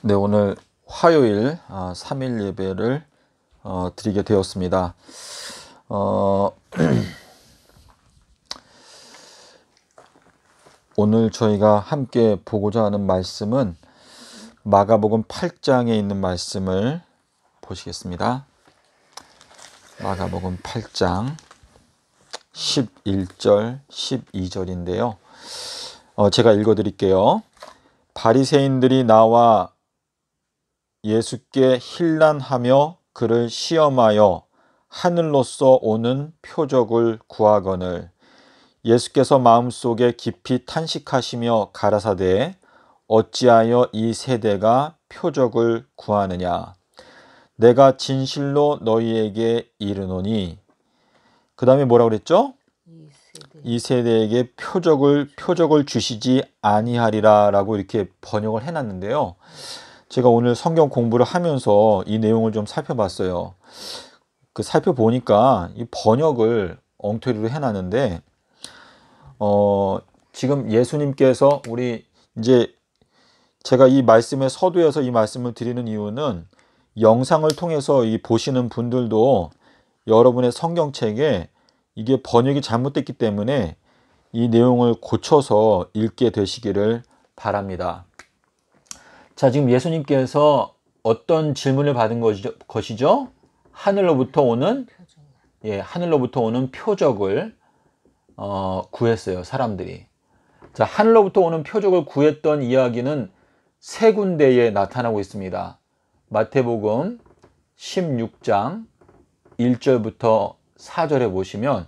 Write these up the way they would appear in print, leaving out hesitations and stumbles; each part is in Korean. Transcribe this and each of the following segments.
네, 오늘 화요일 3일 예배를 드리게 되었습니다. 오늘 저희가 함께 보고자 하는 말씀은 마가복음 8장에 있는 말씀을 보시겠습니다. 마가복음 8장 11절, 12절인데요. 제가 읽어드릴게요. 바리새인들이 나와 예수께 힐난하며 그를 시험하여 하늘로서 오는 표적을 구하거늘 예수께서 마음속에 깊이 탄식하시며 가라사대 어찌하여 이 세대가 표적을 구하느냐 내가 진실로 너희에게 이르노니 그 다음에 뭐라고 그랬죠? 이 세대에게 표적을 주시지 아니하리라 라고 이렇게 번역을 해놨는데요. 제가 오늘 성경 공부를 하면서 이 내용을 좀 살펴봤어요. 살펴보니까 이 번역을 엉터리로 해놨는데, 지금 예수님께서 제가 이 말씀의 서두에서 이 말씀을 드리는 이유는 영상을 통해서 이 보시는 분들도 여러분의 성경책에 이게 번역이 잘못됐기 때문에 이 내용을 고쳐서 읽게 되시기를 바랍니다. 자, 지금 예수님께서 어떤 질문을 받은 것이죠? 하늘로부터 오는 표적을 구했어요, 사람들이. 자, 하늘로부터 오는 표적을 구했던 이야기는 세 군데에 나타나고 있습니다. 마태복음 16장 1절부터 4절에 보시면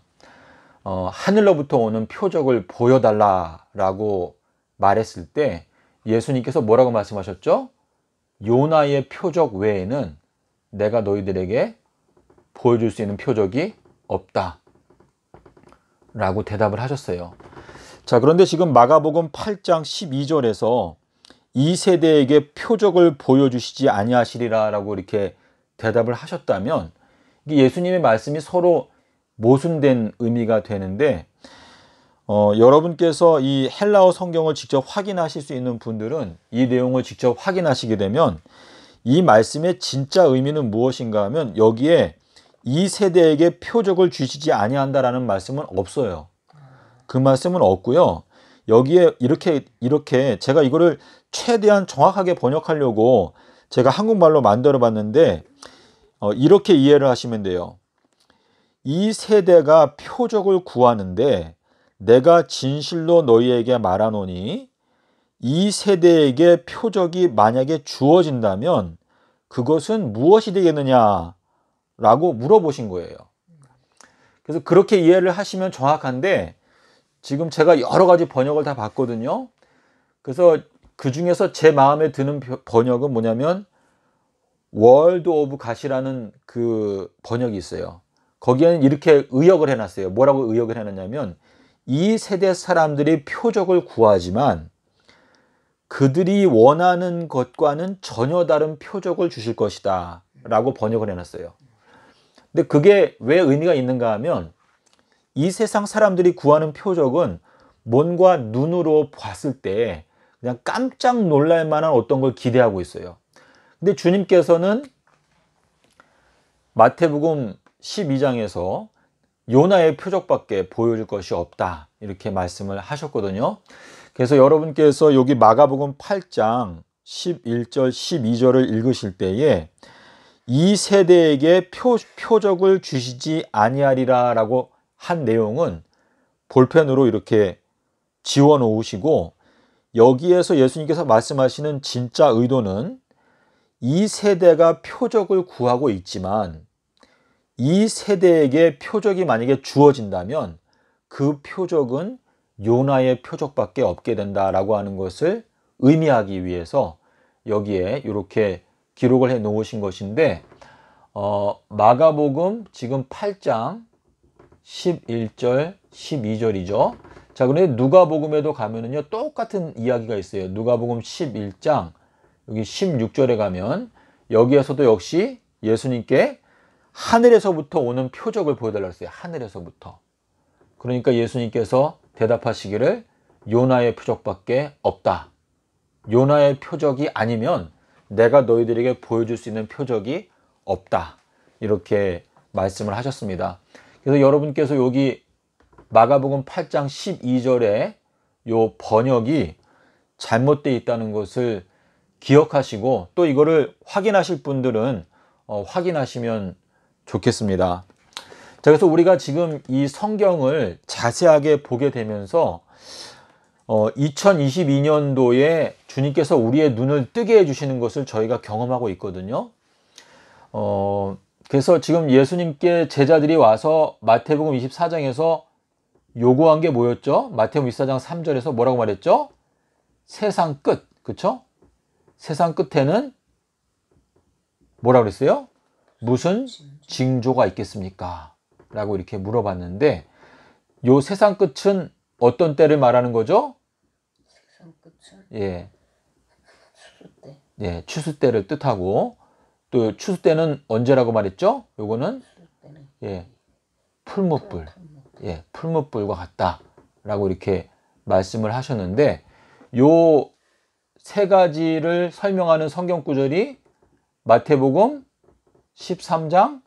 하늘로부터 오는 표적을 보여달라라고 말했을 때 예수님께서 뭐라고 말씀하셨죠? 요나의 표적 외에는 내가 너희들에게 보여줄 수 있는 표적이 없다 라고 대답을 하셨어요. 자, 그런데 지금 마가복음 8장 12절에서 이 세대에게 표적을 보여주시지 아니하시리라 라고 이렇게 대답을 하셨다면 예수님의 말씀이 서로 모순된 의미가 되는데 여러분께서 이 헬라어 성경을 직접 확인하실 수 있는 분들은 이 내용을 직접 확인하시게 되면 이 말씀의 진짜 의미는 무엇인가 하면 여기에 이 세대에게 표적을 주시지 아니한다라는 말씀은 없어요. 그 말씀은 없고요. 여기에 이렇게 제가 이거를 최대한 정확하게 번역하려고 제가 한국말로 만들어 봤는데 이렇게 이해를 하시면 돼요. 이 세대가 표적을 구하는데 내가 진실로 너희에게 말하노니 이 세대에게 표적이 만약에 주어진다면 그것은 무엇이 되겠느냐 라고 물어보신 거예요. 그래서 그렇게 이해를 하시면 정확한데 지금 제가 여러 가지 번역을 다 봤거든요. 그래서 그 중에서 제 마음에 드는 번역은 뭐냐면 월드 오브 갓이라는 그 번역이 있어요. 거기에는 이렇게 의역을 해놨어요. 뭐라고 의역을 해놨냐면 이 세대 사람들이 표적을 구하지만 그들이 원하는 것과는 전혀 다른 표적을 주실 것이다 라고 번역을 해놨어요. 근데 그게 왜 의미가 있는가 하면 이 세상 사람들이 구하는 표적은 뭔가 눈으로 봤을 때 그냥 깜짝 놀랄 만한 어떤 걸 기대하고 있어요. 근데 주님께서는 마태복음 12장에서 요나의 표적밖에 보여줄 것이 없다 이렇게 말씀을 하셨거든요. 그래서 여러분께서 여기 마가복음 8장 11절 12절을 읽으실 때에 이 세대에게 표적을 주시지 아니하리라 라고 한 내용은 볼펜으로 이렇게 지워 놓으시고 여기에서 예수님께서 말씀하시는 진짜 의도는 이 세대가 표적을 구하고 있지만 이 세대에게 표적이 만약에 주어진다면 그 표적은 요나의 표적밖에 없게 된다라고 하는 것을 의미하기 위해서 여기에 이렇게 기록을 해 놓으신 것인데 마가복음 지금 8장 11절 12절이죠. 자, 그런데 누가복음에도 가면은요 똑같은 이야기가 있어요. 누가복음 11장 여기 16절에 가면 여기에서도 역시 예수님께 하늘에서부터 오는 표적을 보여달라고 했어요. 하늘에서부터. 그러니까 예수님께서 대답하시기를 요나의 표적밖에 없다. 요나의 표적이 아니면 내가 너희들에게 보여줄 수 있는 표적이 없다. 이렇게 말씀을 하셨습니다. 그래서 여러분께서 여기 마가복음 8장 12절에 요 번역이 잘못되어 있다는 것을 기억하시고 또 이거를 확인하실 분들은 확인하시면 좋겠습니다. 자, 그래서 우리가 지금 이 성경을 자세하게 보게 되면서 2022년도에 주님께서 우리의 눈을 뜨게 해주시는 것을 저희가 경험하고 있거든요. 그래서 지금 예수님께 제자들이 와서 마태복음 24장에서 요구한 게 뭐였죠? 마태복음 24장 3절에서 뭐라고 말했죠? 세상 끝, 그쵸? 세상 끝에는 뭐라고 그랬어요? 무슨 징조가 있겠습니까? 라고 이렇게 물어봤는데 요 세상 끝은 어떤 때를 말하는 거죠? 세상 끝은 예, 추수 때. 예, 추수 때를 뜻하고 또 추수 때는 언제라고 말했죠? 요거는 추수 때는 예, 풀무불, 예, 풀무불과 같다라고 이렇게 말씀을 하셨는데 요 세 가지를 설명하는 성경 구절이 마태복음 13장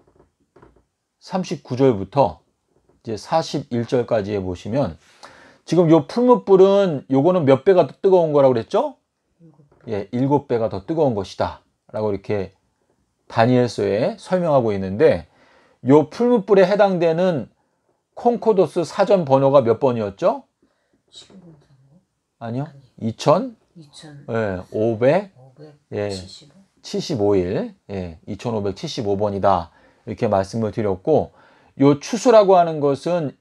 39절부터 이제 41절까지에 보시면 지금 요 풀무불은 요거는 몇 배가 더 뜨거운 거라고 그랬죠? 예, 7배가 더 뜨거운 것이다 라고 이렇게 다니엘서에 설명하고 있는데 요 풀무불에 해당되는 콩코더스 사전 번호가 몇 번이었죠? 10분 아니요. 아니. 2500 예, 575. 75일, 예, 2575번이다. 이렇게 말씀을 드렸고, 요 추수라고 하는 것은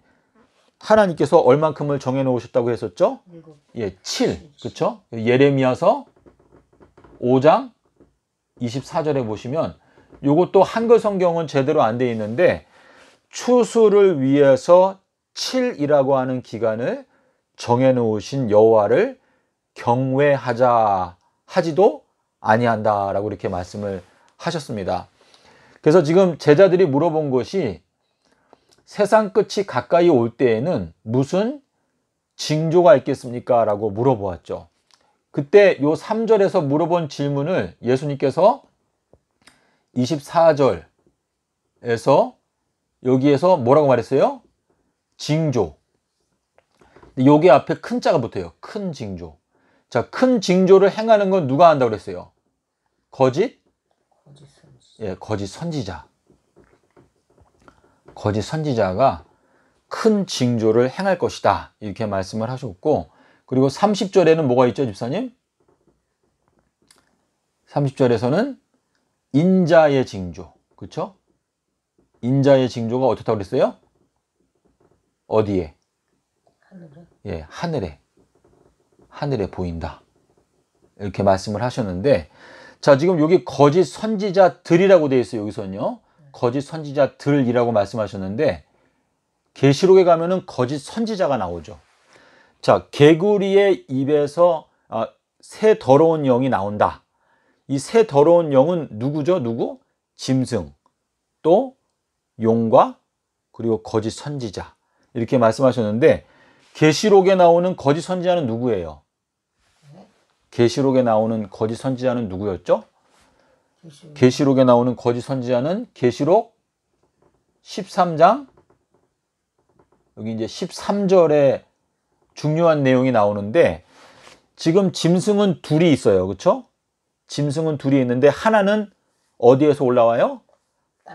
하나님께서 얼만큼을 정해 놓으셨다고 했었죠? 예, 7. 그쵸? 예레미야서 5장 24절에 보시면, 요것도 한글 성경은 제대로 안 돼 있는데, 추수를 위해서 7이라고 하는 기간을 정해 놓으신 여호와를 경외하자 하지도 아니한다라고 이렇게 말씀을 하셨습니다. 그래서 지금 제자들이 물어본 것이 세상 끝이 가까이 올 때에는 무슨 징조가 있겠습니까? 라고 물어보았죠. 그때 요 3절에서 물어본 질문을 예수님께서 24절에서 여기에서 뭐라고 말했어요? 징조. 여기 앞에 큰 자가 붙어요. 큰 징조. 자, 큰 징조를 행하는 건 누가 한다고 그랬어요? 거짓 선지자. 예, 거짓 선지자. 거짓 선지자가 큰 징조를 행할 것이다. 이렇게 말씀을 하셨고, 그리고 30절에는 뭐가 있죠, 집사님? 30절에서는 인자의 징조. 그렇죠? 인자의 징조가 어떻다고 그랬어요? 어디에? 하늘에. 예, 하늘에. 하늘에 보인다. 이렇게 말씀을 하셨는데, 자, 지금 여기 거짓 선지자들이라고 되어 있어요. 여기서는요. 거짓 선지자들이라고 말씀하셨는데, 계시록에 가면은 거짓 선지자가 나오죠. 자, 개구리의 입에서 새 더러운 영이 나온다. 이 새 더러운 영은 누구죠? 누구? 짐승, 또 용과 그리고 거짓 선지자. 이렇게 말씀하셨는데, 계시록에 나오는 거짓 선지자는 누구예요? 계시록에 나오는 거짓 선지자는 누구였죠? 계시록에 나오는 거짓 선지자는 계시록 13장 여기 이제 13절에 중요한 내용이 나오는데 지금 짐승은 둘이 있어요. 그렇죠? 짐승은 둘이 있는데 하나는 어디에서 올라와요?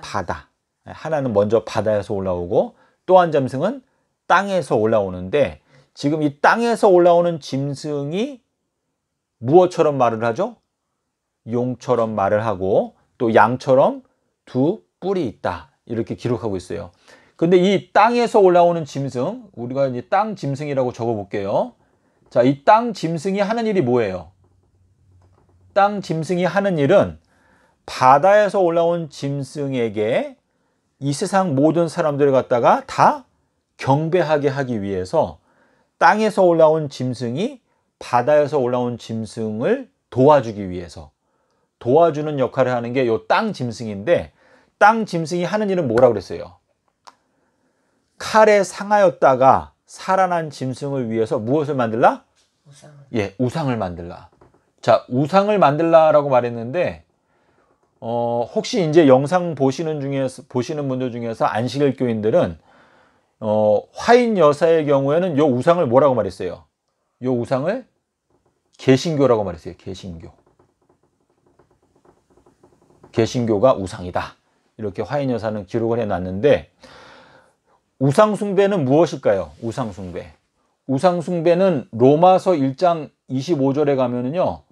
바다. 하나는 먼저 바다에서 올라오고 또 한 짐승은 땅에서 올라오는데 지금 이 땅에서 올라오는 짐승이 무엇처럼 말을 하죠? 용처럼 말을 하고 또 양처럼 두 뿔이 있다. 이렇게 기록하고 있어요. 근데 이 땅에서 올라오는 짐승, 우리가 이제 땅 짐승이라고 적어 볼게요. 자, 이 땅 짐승이 하는 일이 뭐예요? 땅 짐승이 하는 일은 바다에서 올라온 짐승에게 이 세상 모든 사람들을 갖다가 다 경배하게 하기 위해서 땅에서 올라온 짐승이 바다에서 올라온 짐승을 도와주기 위해서 도와주는 역할을 하는 게 요 땅 짐승인데 땅 짐승이 하는 일은 뭐라고 그랬어요? 칼에 상하였다가 살아난 짐승을 위해서 무엇을 만들라? 우상을. 예, 우상을 만들라. 자, 우상을 만들라라고 말했는데 혹시 이제 영상 보시는 분들 중에서 안식일 교인들은 화인 여사의 경우에는 요 우상을 뭐라고 말했어요? 요 우상을 개신교라고 말했어요. 개신교. 개신교가 우상이다. 이렇게 화인 여사는 기록을 해놨는데, 우상 숭배는 무엇일까요? 우상 숭배. 우상 숭배는 로마서 1장 25절에 가면은요,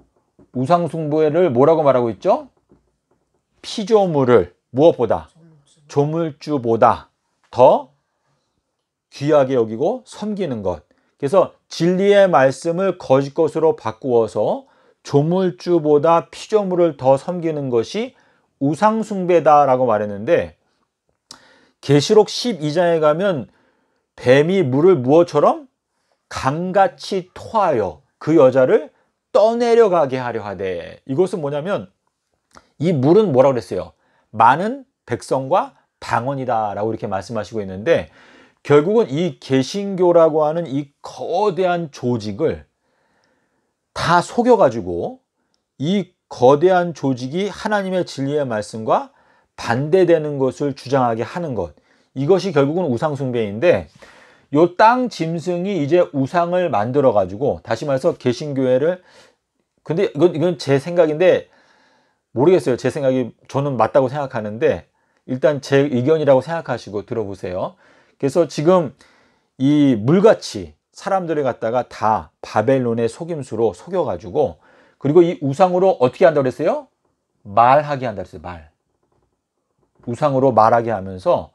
우상 숭배를 뭐라고 말하고 있죠? 피조물을 무엇보다? 조물주보다 더 귀하게 여기고 섬기는 것. 그래서 진리의 말씀을 거짓 것으로 바꾸어서 조물주보다 피조물을 더 섬기는 것이 우상 숭배다라고 말했는데, 계시록 12장에 가면 뱀이 물을 무엇처럼 강같이 토하여 그 여자를 떠내려가게 하려 하되, 이것은 뭐냐면 이 물은 뭐라고 그랬어요? 많은 백성과 방언이다 라고 이렇게 말씀하시고 있는데, 결국은 이 개신교라고 하는 이 거대한 조직을 다 속여가지고 이 거대한 조직이 하나님의 진리의 말씀과 반대되는 것을 주장하게 하는 것, 이것이 결국은 우상 숭배인데, 요 땅 짐승이 이제 우상을 만들어 가지고, 다시 말해서 개신교회를, 근데 이건 제 생각인데 모르겠어요. 제 생각이 저는 맞다고 생각하는데, 일단 제 의견이라고 생각하시고 들어보세요. 그래서 지금 이 물같이 사람들을 갖다가 다 바벨론의 속임수로 속여가지고, 그리고 이 우상으로 어떻게 한다고 그랬어요? 말하게 한다고 그랬어요. 말. 우상으로 말하게 하면서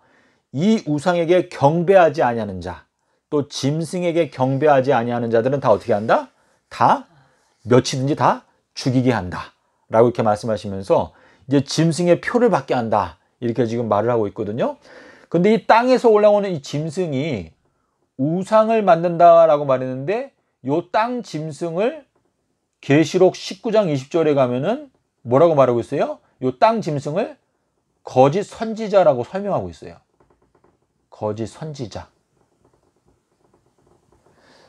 이 우상에게 경배하지 아니하는 자, 또 짐승에게 경배하지 아니하는 자들은 다 어떻게 한다? 다 몇이든지 다 죽이게 한다 라고 이렇게 말씀하시면서 이제 짐승의 표를 받게 한다, 이렇게 지금 말을 하고 있거든요. 근데 이 땅에서 올라오는 이 짐승이 우상을 만든다라고 말했는데, 요 땅 짐승을 계시록 19장 20절에 가면은 뭐라고 말하고 있어요? 요 땅 짐승을 거짓 선지자라고 설명하고 있어요. 거짓 선지자.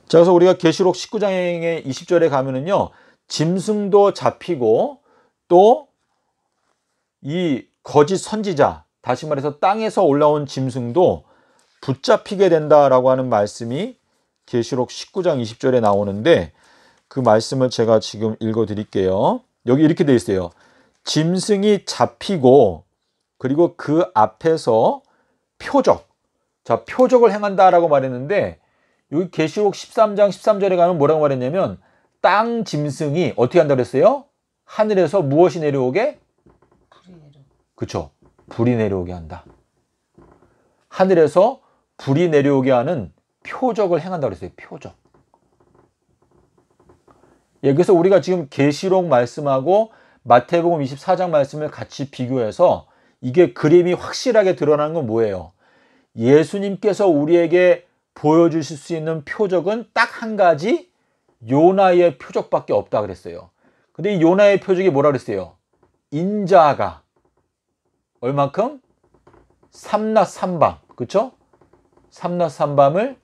자, 그래서 우리가 계시록 19장의 20절에 가면은요, 짐승도 잡히고 또 이 거짓 선지자, 다시 말해서 땅에서 올라온 짐승도 붙잡히게 된다라고 하는 말씀이 계시록 19장 20절에 나오는데, 그 말씀을 제가 지금 읽어 드릴게요. 여기 이렇게 되어 있어요. 짐승이 잡히고, 그리고 그 앞에서 표적. 자, 표적을 행한다라고 말했는데, 여기 계시록 13장 13절에 가면 뭐라고 말했냐면, 땅 짐승이 어떻게 한다고 그랬어요? 하늘에서 무엇이 내려오게? 불이 내려. 그쵸. 불이 내려오게 한다. 하늘에서 불이 내려오게 하는 표적을 행한다고 그랬어요. 표적. 예, 그래서 우리가 지금 계시록 말씀하고 마태복음 24장 말씀을 같이 비교해서 이게 그림이 확실하게 드러나는 건 뭐예요? 예수님께서 우리에게 보여주실 수 있는 표적은 딱 한 가지, 요나의 표적밖에 없다 그랬어요. 근데 이 요나의 표적이 뭐라 그랬어요? 인자가 얼만큼? 삼낮 삼밤, 그쵸? 삼낮 삼밤을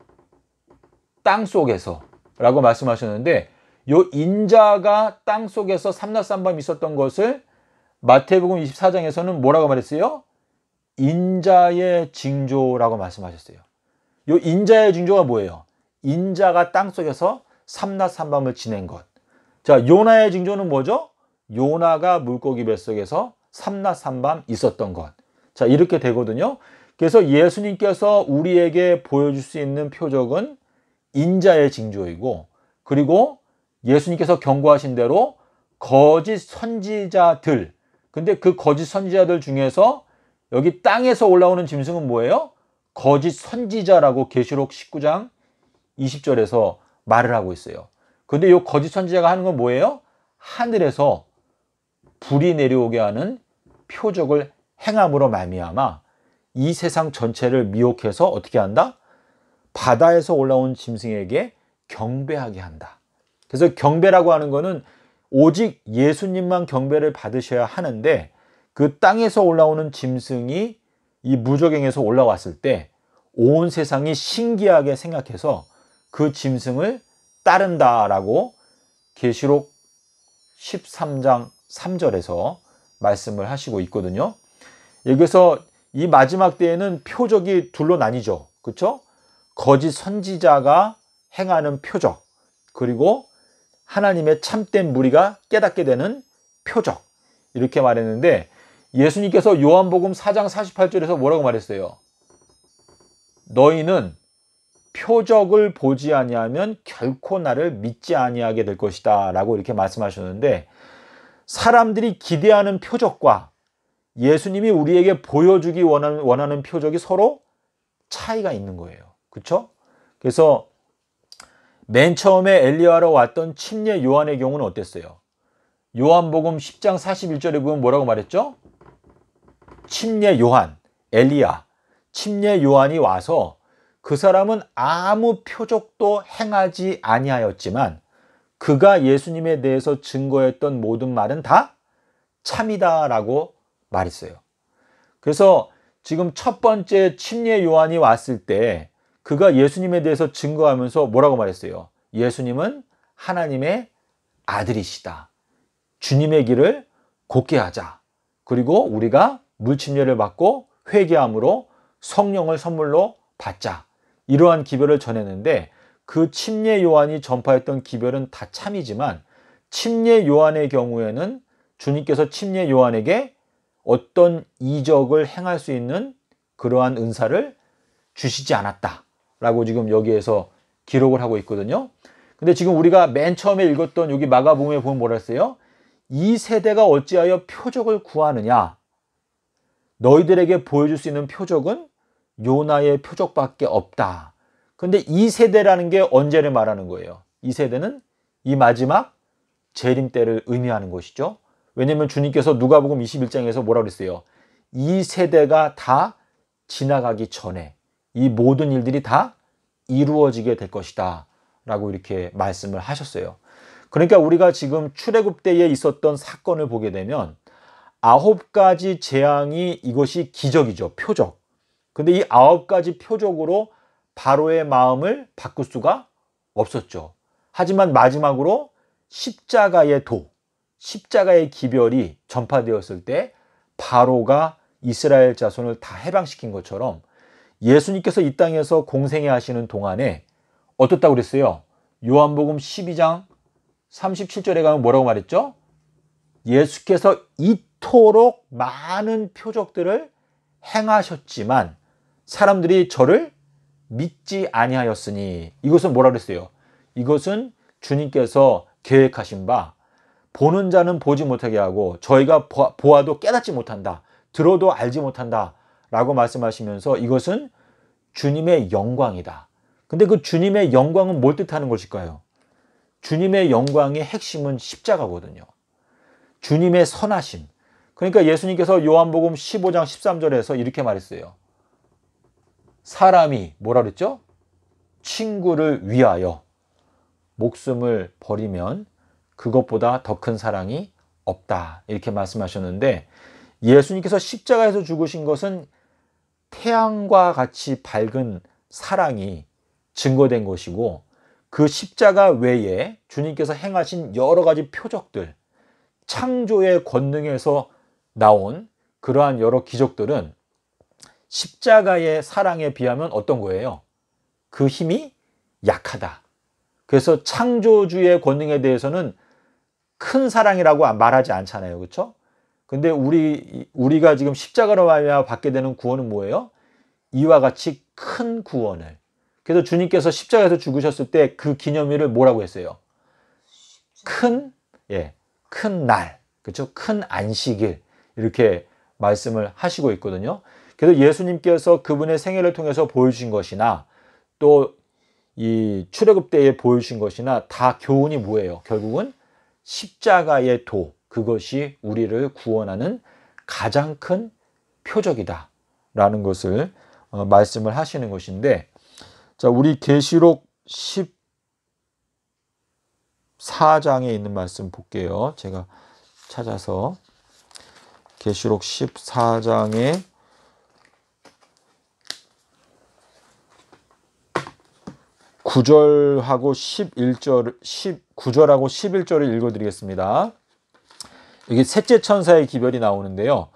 땅 속에서 라고 말씀하셨는데, 요 인자가 땅 속에서 삼낮 삼밤 있었던 것을 마태복음 24장에서는 뭐라고 말했어요? 인자의 징조라고 말씀하셨어요. 요 인자의 징조가 뭐예요? 인자가 땅 속에서 삼낮 삼밤을 지낸 것. 자, 요나의 징조는 뭐죠? 요나가 물고기 뱃속에서 삼낮 삼밤 있었던 것. 자, 이렇게 되거든요. 그래서 예수님께서 우리에게 보여줄 수 있는 표적은 인자의 징조이고, 그리고 예수님께서 경고하신 대로 거짓 선지자들, 근데 그 거짓 선지자들 중에서 여기 땅에서 올라오는 짐승은 뭐예요? 거짓 선지자라고 계시록 19장 20절에서 말을 하고 있어요. 근데 이 거짓 선지자가 하는 건 뭐예요? 하늘에서 불이 내려오게 하는 표적을 행함으로 말미암아 이 세상 전체를 미혹해서 어떻게 한다? 바다에서 올라온 짐승에게 경배하게 한다. 그래서 경배라고 하는 거는 오직 예수님만 경배를 받으셔야 하는데, 그 땅에서 올라오는 짐승이 이 무저갱에서 올라왔을 때 온 세상이 신기하게 생각해서 그 짐승을 따른다라고 계시록 13장 3절에서 말씀을 하시고 있거든요. 여기서 이 마지막 때에는 표적이 둘로 나뉘죠. 그렇죠? 거짓 선지자가 행하는 표적, 그리고 하나님의 참된 무리가 깨닫게 되는 표적, 이렇게 말했는데, 예수님께서 요한복음 4장 48절에서 뭐라고 말했어요? 너희는 표적을 보지 아니하면 결코 나를 믿지 아니하게 될 것이다 라고 이렇게 말씀하셨는데, 사람들이 기대하는 표적과 예수님이 우리에게 보여주기 원하는 표적이 서로 차이가 있는 거예요. 그렇죠? 그래서 맨 처음에 엘리야로 왔던 침례 요한의 경우는 어땠어요? 요한복음 10장 41절에 보면 뭐라고 말했죠? 침례 요한, 엘리야, 침례 요한이 와서 그 사람은 아무 표적도 행하지 아니하였지만 그가 예수님에 대해서 증거했던 모든 말은 다 참이다라고 말했어요. 그래서 지금 첫 번째 침례 요한이 왔을 때 그가 예수님에 대해서 증거하면서 뭐라고 말했어요? 예수님은 하나님의 아들이시다. 주님의 길을 곧게 하자. 그리고 우리가 물침례를 받고 회개함으로 성령을 선물로 받자. 이러한 기별을 전했는데, 그 침례 요한이 전파했던 기별은 다 참이지만 침례 요한의 경우에는 주님께서 침례 요한에게 어떤 이적을 행할 수 있는 그러한 은사를 주시지 않았다라고 지금 여기에서 기록을 하고 있거든요. 근데 지금 우리가 맨 처음에 읽었던 여기 마가복음에 보면 뭐라 했어요? 이 세대가 어찌하여 표적을 구하느냐? 너희들에게 보여줄 수 있는 표적은 요나의 표적밖에 없다. 근데 이 세대라는 게 언제를 말하는 거예요? 이 세대는 이 마지막 재림 때를 의미하는 것이죠. 왜냐하면 주님께서 누가복음 21장에서 뭐라고 그랬어요? 이 세대가 다 지나가기 전에 이 모든 일들이 다 이루어지게 될 것이다 라고 이렇게 말씀을 하셨어요. 그러니까 우리가 지금 출애굽 때에 있었던 사건을 보게 되면 9가지 재앙이, 이것이 기적이죠. 표적. 근데 이 9가지 표적으로 바로의 마음을 바꿀 수가 없었죠. 하지만 마지막으로 십자가의 도, 십자가의 기별이 전파되었을 때 바로가 이스라엘 자손을 다 해방시킨 것처럼 예수님께서 이 땅에서 공생애 하시는 동안에 어떻다고 그랬어요? 요한복음 12장 37절에 가면 뭐라고 말했죠? 예수께서 이토록 많은 표적들을 행하셨지만 사람들이 저를 믿지 아니하였으니, 이것은 뭐라 그랬어요? 이것은 주님께서 계획하신 바 보는 자는 보지 못하게 하고 저희가 보아도 깨닫지 못한다, 들어도 알지 못한다 라고 말씀하시면서 이것은 주님의 영광이다. 근데 그 주님의 영광은 뭘 뜻하는 것일까요? 주님의 영광의 핵심은 십자가거든요. 주님의 선하심. 그러니까 예수님께서 요한복음 15장 13절에서 이렇게 말했어요. 사람이 뭐라 그랬죠? 친구를 위하여 목숨을 버리면 그것보다 더 큰 사랑이 없다. 이렇게 말씀하셨는데, 예수님께서 십자가에서 죽으신 것은 태양과 같이 밝은 사랑이 증거된 것이고, 그 십자가 외에 주님께서 행하신 여러 가지 표적들, 창조의 권능에서 나온 그러한 여러 기적들은 십자가의 사랑에 비하면 어떤 거예요? 그 힘이 약하다. 그래서 창조주의 권능에 대해서는 큰 사랑이라고 말하지 않잖아요. 그렇죠? 근데 우리가 지금 십자가로 말미암아 받게 되는 구원은 뭐예요? 이와 같이 큰 구원을. 그래서 주님께서 십자가에서 죽으셨을 때 그 기념일을 뭐라고 했어요? 큰 날. 그렇죠? 큰 안식일. 이렇게 말씀을 하시고 있거든요. 그래서 예수님께서 그분의 생애를 통해서 보여주신 것이나 또 이 출애굽 때에 보여주신 것이나 다 교훈이 뭐예요? 결국은 십자가의 도, 그것이 우리를 구원하는 가장 큰 표적이다 라는 것을 말씀을 하시는 것인데, 자, 우리 계시록 14장에 있는 말씀 볼게요. 제가 찾아서 계시록 14장에 9절하고 11절, 9절하고 11절을 읽어드리겠습니다. 여기 셋째 천사의 기별이 나오는데요.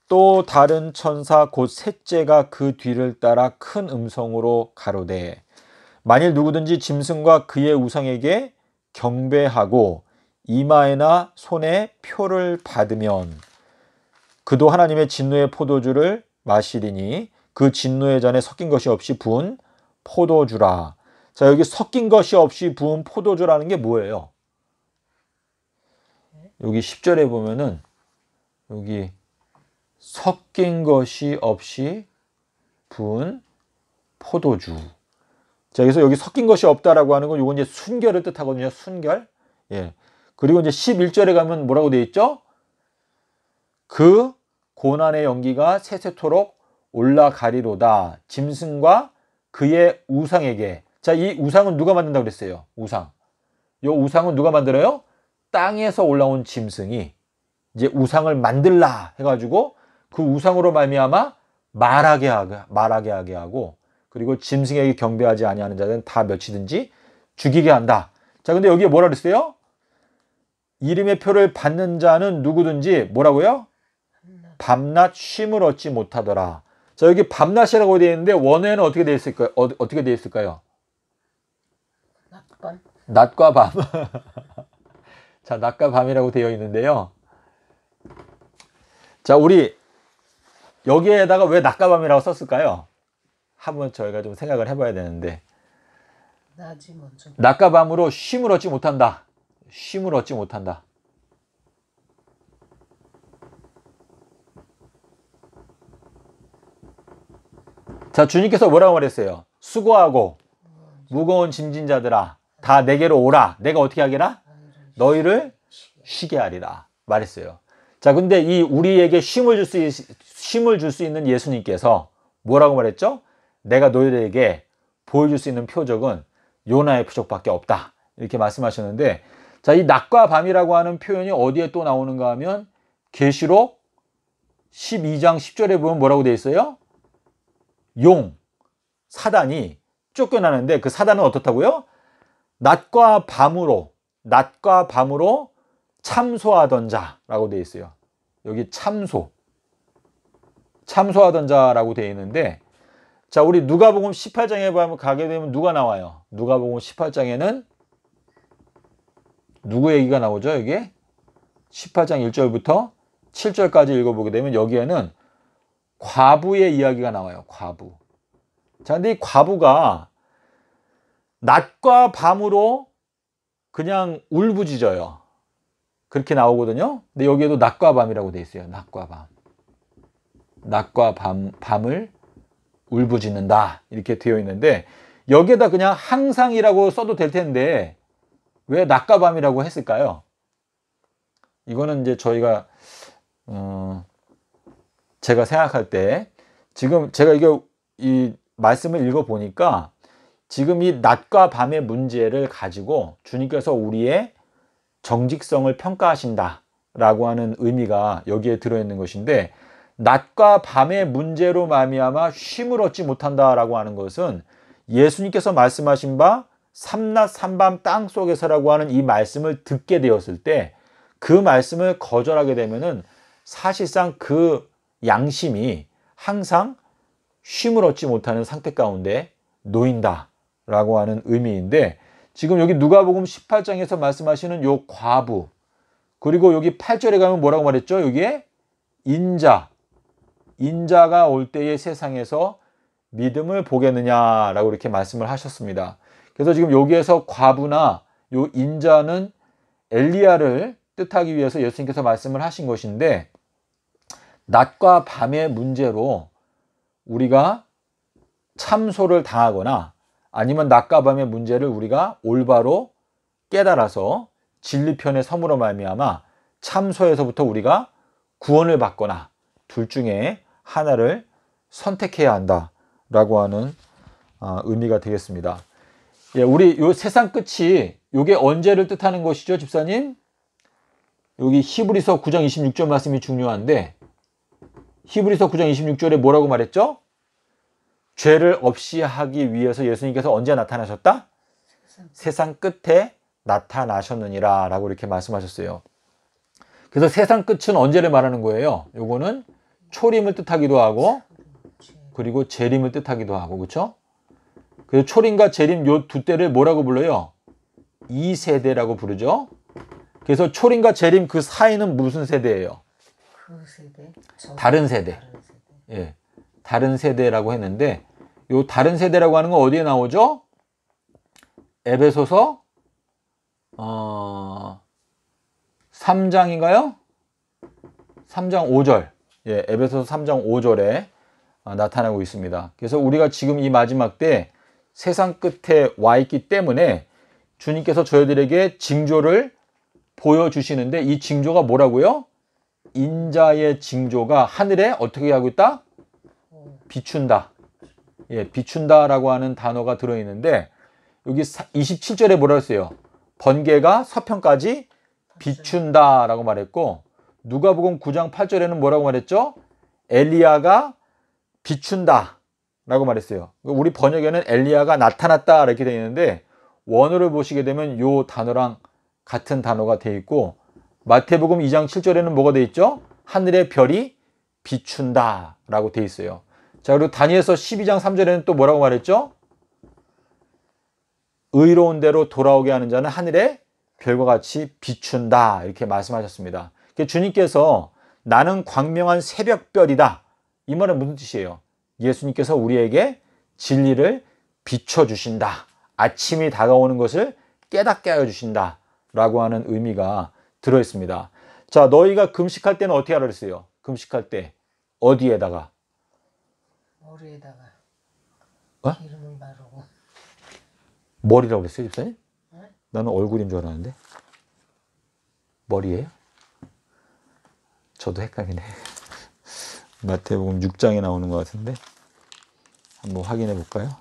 또 다른 천사 곧 셋째가 그 뒤를 따라 큰 음성으로 가로되 만일 누구든지 짐승과 그의 우상에게 경배하고 이마에나 손에 표를 받으면 그도 하나님의 진노의 포도주를 마시리니 그 진노의 잔에 섞인 것이 없이 부은 포도주라. 자, 여기 섞인 것이 없이 부은 포도주라는 게 뭐예요? 여기 10절에 보면은 여기 섞인 것이 없이 부은 포도주. 자, 그래서 여기 섞인 것이 없다라고 하는 건 이건 이제 순결을 뜻하거든요. 순결. 예. 그리고 이제 11절에 가면 뭐라고 되어 있죠? 그 고난의 연기가 세세토록 올라가리로다. 짐승과 그의 우상에게. 자, 이 우상은 누가 만든다고 그랬어요? 우상. 이 우상은 누가 만들어요? 땅에서 올라온 짐승이 이제 우상을 만들라 해가지고 그 우상으로 말미암아 말하게 하게 하고 그리고 짐승에게 경배하지 아니하는 자들은 다 몇이든지 죽이게 한다. 자, 근데 여기에 뭐라 그랬어요? 이름의 표를 받는 자는 누구든지 뭐라고요? 밤낮 쉼을 얻지 못하더라. 자, 여기 밤낮이라고 되어 있는데 원어에는 어떻게 되어 있을까요? 어떻게 되어 있을까요? 낮과 밤. 자, 낮과 밤이라고 되어 있는데요. 자, 우리 여기에다가 왜 낮과 밤이라고 썼을까요? 한번 저희가 좀 생각을 해봐야 되는데 낮이 먼저. 낮과 밤으로 쉼을 얻지 못한다. 쉼을 얻지 못한다. 자, 주님께서 뭐라고 말했어요? 수고하고 무거운 짐진 자들아 다 내게로 오라. 내가 어떻게 하게라? 너희를 쉬게 하리라 말했어요. 자, 근데 이 우리에게 쉼을 줄 수 있는 예수님께서 뭐라고 말했죠? 내가 너희들에게 보여줄 수 있는 표적은 요나의 표적밖에 없다. 이렇게 말씀하셨는데, 자, 이 낮과 밤이라고 하는 표현이 어디에 또 나오는가 하면 계시록 12장 10절에 보면 뭐라고 되어 있어요? 용, 사단이 쫓겨나는데 그 사단은 어떻다고요? 낮과 밤으로 참소하던 자라고 되어 있어요. 여기 참소하던 자라고 되어 있는데, 자, 우리 누가복음 18장에 가게 되면 누가 나와요? 누가복음 18장에는 누구 얘기가 나오죠? 여기에 18장 1절부터 7절까지 읽어보게 되면 여기에는 과부의 이야기가 나와요. 과부. 자, 근데 이 과부가 낮과 밤으로 그냥 울부짖어요. 그렇게 나오거든요. 근데 여기에도 낮과 밤이라고 돼 있어요. 낮과 밤. 낮과 밤을 울부짖는다. 이렇게 되어 있는데 여기에다 그냥 항상이라고 써도 될 텐데 왜 낮과 밤이라고 했을까요? 이거는 이제 저희가 제가 생각할 때 지금 제가 이 말씀을 읽어 보니까 지금 이 낮과 밤의 문제를 가지고 주님께서 우리의 정직성을 평가하신다라고 하는 의미가 여기에 들어있는 것인데, 낮과 밤의 문제로 말미암아 쉼을 얻지 못한다라고 하는 것은 예수님께서 말씀하신 바 삼낮 삼밤 땅 속에서라고 하는 이 말씀을 듣게 되었을 때 그 말씀을 거절하게 되면은 사실상 그 양심이 항상 쉼을 얻지 못하는 상태 가운데 놓인다라고 하는 의미인데, 지금 여기 누가복음 18장에서 말씀하시는 요 과부, 그리고 여기 8절에 가면 뭐라고 말했죠? 여기에 인자가 올 때의 세상에서 믿음을 보겠느냐라고 이렇게 말씀을 하셨습니다. 그래서 지금 여기에서 과부나 요 인자는 엘리야를 뜻하기 위해서 예수님께서 말씀을 하신 것인데, 낮과 밤의 문제로 우리가 참소를 당하거나 아니면 낮과 밤의 문제를 우리가 올바로 깨달아서 진리편의 섬으로 말미암아 참소에서부터 우리가 구원을 받거나 둘 중에 하나를 선택해야 한다라고 하는 의미가 되겠습니다. 예, 우리 요 세상 끝이 요게 언제를 뜻하는 것이죠, 집사님? 여기 히브리서 9장 26절 말씀이 중요한데, 히브리서 9장 26절에 뭐라고 말했죠? 죄를 없이 하기 위해서 예수님께서 언제 나타나셨다? 세상 끝에 나타나셨느니라 라고 이렇게 말씀하셨어요. 그래서 세상 끝은 언제를 말하는 거예요? 요거는 초림을 뜻하기도 하고 그리고 재림을 뜻하기도 하고 그렇죠? 그래서 초림과 재림 요 두 때를 뭐라고 불러요? 2세대라고 부르죠. 그래서 초림과 재림 그 사이는 무슨 세대예요? 그 세대? 다른 세대. 예, 다른 세대라고 했는데 요 다른 세대라고 하는 건 어디에 나오죠? 에베소서 3장인가요? 3장 5절. 예, 에베소서 3장 5절에 나타나고 있습니다. 그래서 우리가 지금 이 마지막 때 세상 끝에 와 있기 때문에 주님께서 저희들에게 징조를 보여주시는데 이 징조가 뭐라고요? 인자의 징조가 하늘에 어떻게 하고 있다? 비춘다. 예, 비춘다라고 하는 단어가 들어있는데 여기 27절에 뭐라고 했어요? 번개가 서편까지 비춘다라고 말했고 누가복음 9장 8절에는 뭐라고 말했죠? 엘리야가 비춘다라고 말했어요. 우리 번역에는 엘리야가 나타났다 이렇게 되어 있는데 원어를 보시게 되면 요 단어랑 같은 단어가 되어 있고 마태복음 2장 7절에는 뭐가 되어 있죠? 하늘의 별이 비춘다라고 되어 있어요. 자, 그리고 다니엘서 12장 3절에는 또 뭐라고 말했죠? 의로운 대로 돌아오게 하는 자는 하늘에 별과 같이 비춘다 이렇게 말씀하셨습니다. 주님께서 나는 광명한 새벽별이다. 이 말은 무슨 뜻이에요? 예수님께서 우리에게 진리를 비춰주신다. 아침이 다가오는 것을 깨닫게 하여 주신다. 라고 하는 의미가 들어있습니다. 자, 너희가 금식할 때는 어떻게 하라 그랬어요? 금식할 때 어디에다가? 머리에다가 어? 기름을 바르고. 머리라고 그랬어요, 집사님? 네? 나는 얼굴인 줄 알았는데 머리예요? 저도 헷갈리네. 마태복음 6장에 나오는 것 같은데 한번 확인해 볼까요?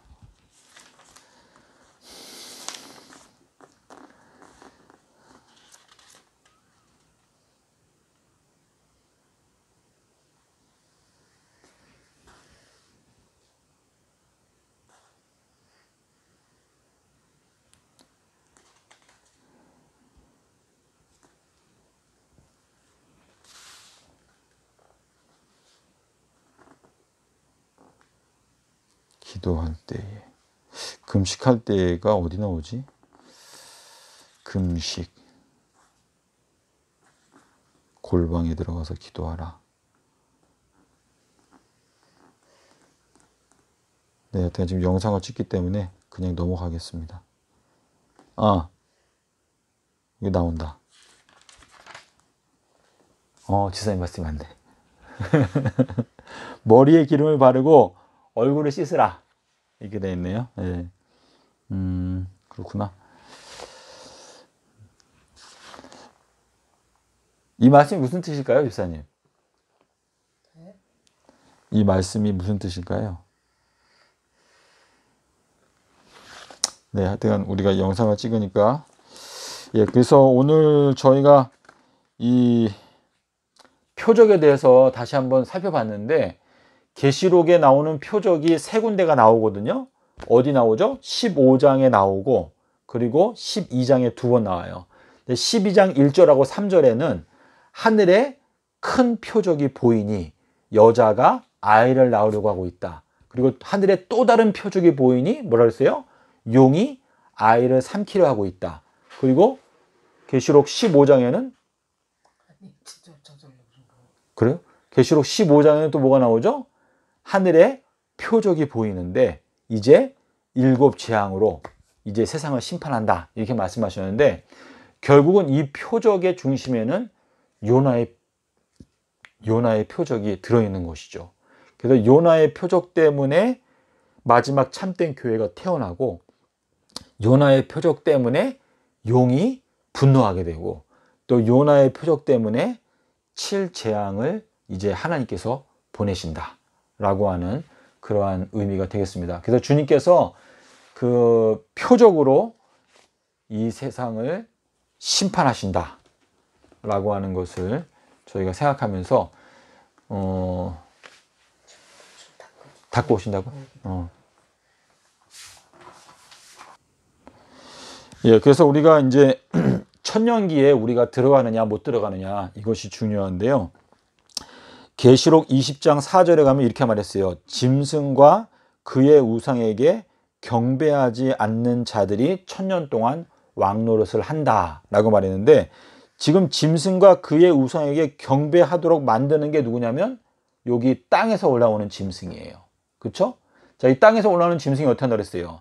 기도할 때에 금식할 때가 어디 나오지? 금식 골방에 들어가서 기도하라. 네, 여튼 지금 영상을 찍기 때문에 그냥 넘어가겠습니다. 이거 나온다. 지사님 말씀이 안 돼. 머리에 기름을 바르고 얼굴을 씻으라. 이렇게 되어 있네요. 네. 그렇구나. 이 말씀이 무슨 뜻일까요, 집사님? 네? 이 말씀이 무슨 뜻일까요? 네, 하여튼 우리가 영상을 찍으니까 예, 그래서 오늘 저희가 이 표적에 대해서 다시 한번 살펴봤는데 계시록에 나오는 표적이 세 군데가 나오거든요. 어디 나오죠? 15장에 나오고 그리고 12장에 두 번 나와요. 12장 1절하고 3절에는 하늘에 큰 표적이 보이니 여자가 아이를 낳으려고 하고 있다. 그리고 하늘에 또 다른 표적이 보이니 뭐라 그랬어요? 용이 아이를 삼키려 하고 있다. 그리고 계시록 15장에는 그래요? 계시록 15장에는 또 뭐가 나오죠? 하늘에 표적이 보이는데 이제 7 재앙으로 이제 세상을 심판한다. 이렇게 말씀하셨는데 결국은 이 표적의 중심에는 요나의 표적이 들어있는 것이죠. 그래서 요나의 표적 때문에 마지막 참된 교회가 태어나고 요나의 표적 때문에 용이 분노하게 되고 또 요나의 표적 때문에 7 재앙을 이제 하나님께서 보내신다 라고 하는 그러한 의미가 되겠습니다. 그래서 주님께서 그 표적으로 이 세상을 심판하신다 라고 하는 것을 저희가 생각하면서 닦고 오신다고? 예, 그래서 우리가 이제 천년기에 우리가 들어가느냐 못 들어가느냐 이것이 중요한데요. 계시록 20장 4절에 가면 이렇게 말했어요. 짐승과 그의 우상에게 경배하지 않는 자들이 천년 동안 왕노릇을 한다라고 말했는데, 지금 짐승과 그의 우상에게 경배하도록 만드는 게 누구냐면 여기 땅에서 올라오는 짐승이에요. 그렇죠? 자, 이 땅에서 올라오는 짐승이 어떻게 한다 그랬어요?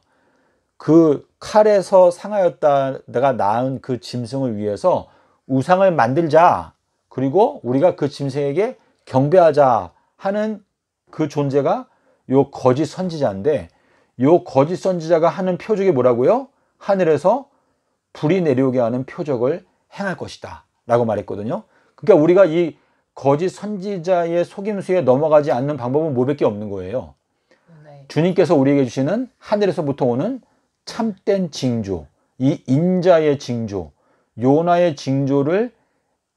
그 칼에서 상하였다가 낳은 그 짐승을 위해서 우상을 만들자, 그리고 우리가 그 짐승에게 경배하자 하는 그 존재가 요 거짓 선지자인데, 요 거짓 선지자가 하는 표적이 뭐라고요? 하늘에서 불이 내려오게 하는 표적을 행할 것이다 라고 말했거든요. 그러니까 우리가 이 거짓 선지자의 속임수에 넘어가지 않는 방법은 뭐밖에 없는 거예요. 네. 주님께서 우리에게 주시는 하늘에서부터 오는 참된 징조, 이 인자의 징조, 요나의 징조를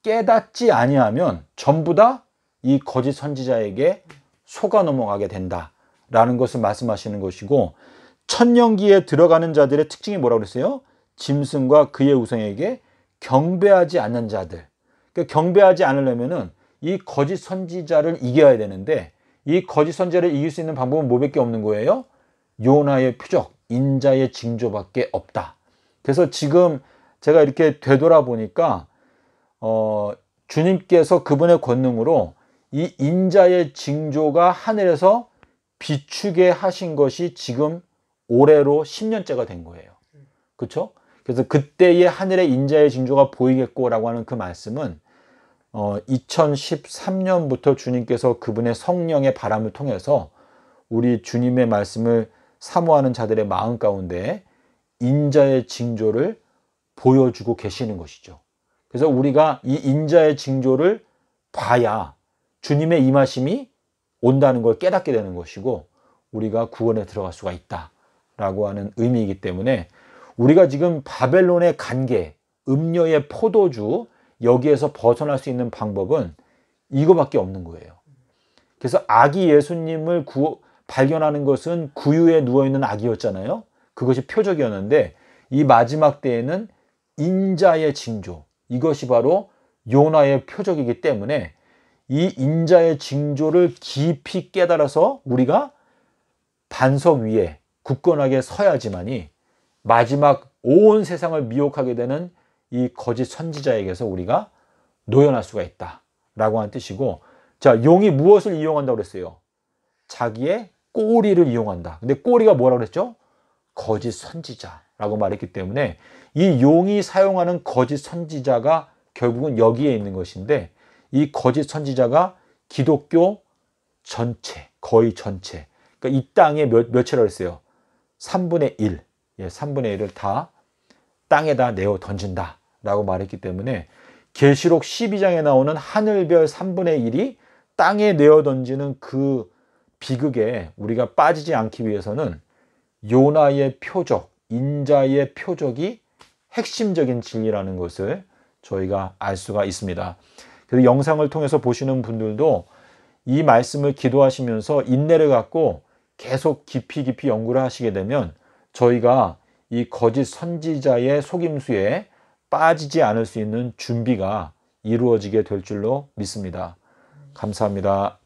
깨닫지 아니하면 전부 다 이 거짓 선지자에게 속아 넘어가게 된다라는 것을 말씀하시는 것이고, 천년기에 들어가는 자들의 특징이 뭐라고 그랬어요? 짐승과 그의 우상에게 경배하지 않는 자들. 그러니까 경배하지 않으려면은 이 거짓 선지자를 이겨야 되는데, 이 거짓 선지자를 이길 수 있는 방법은 뭐밖에 없는 거예요? 요나의 표적, 인자의 징조밖에 없다. 그래서 지금 제가 이렇게 되돌아보니까 주님께서 그분의 권능으로 이 인자의 징조가 하늘에서 비추게 하신 것이 지금 올해로 10년째가 된 거예요. 그렇죠? 그래서 그때의 하늘의 인자의 징조가 보이겠고라고 하는 그 말씀은 2013년부터 주님께서 그분의 성령의 바람을 통해서 우리 주님의 말씀을 사모하는 자들의 마음 가운데 인자의 징조를 보여주고 계시는 것이죠. 그래서 우리가 이 인자의 징조를 봐야 주님의 임하심이 온다는 걸 깨닫게 되는 것이고, 우리가 구원에 들어갈 수가 있다라고 하는 의미이기 때문에, 우리가 지금 바벨론의 간계, 음녀의 포도주, 여기에서 벗어날 수 있는 방법은 이거밖에 없는 거예요. 그래서 아기 예수님을 발견하는 것은 구유에 누워있는 아기였잖아요. 그것이 표적이었는데, 이 마지막 때에는 인자의 징조, 이것이 바로 요나의 표적이기 때문에 이 인자의 징조를 깊이 깨달아서 우리가 반석 위에 굳건하게 서야지만이 마지막 온 세상을 미혹하게 되는 이 거짓 선지자에게서 우리가 노연할 수가 있다라고 하는 뜻이고, 자, 용이 무엇을 이용한다고 그랬어요? 자기의 꼬리를 이용한다. 근데 꼬리가 뭐라고 그랬죠? 거짓 선지자라고 말했기 때문에 이 용이 사용하는 거짓 선지자가 결국은 여기에 있는 것인데, 이 거짓 선지자가 기독교 전체, 거의 전체, 그러니까 이 땅에 몇이라고 했어요? 3분의 1, 3분의 1을 다 땅에다 내어 던진다 라고 말했기 때문에, 계시록 12장에 나오는 하늘별 3분의 1이 땅에 내어 던지는 그 비극에 우리가 빠지지 않기 위해서는 요나의 표적, 인자의 표적이 핵심적인 진리라는 것을 저희가 알 수가 있습니다. 그래서 영상을 통해서 보시는 분들도 이 말씀을 기도하시면서 인내를 갖고 계속 깊이 연구를 하시게 되면 저희가 이 거짓 선지자의 속임수에 빠지지 않을 수 있는 준비가 이루어지게 될 줄로 믿습니다. 감사합니다.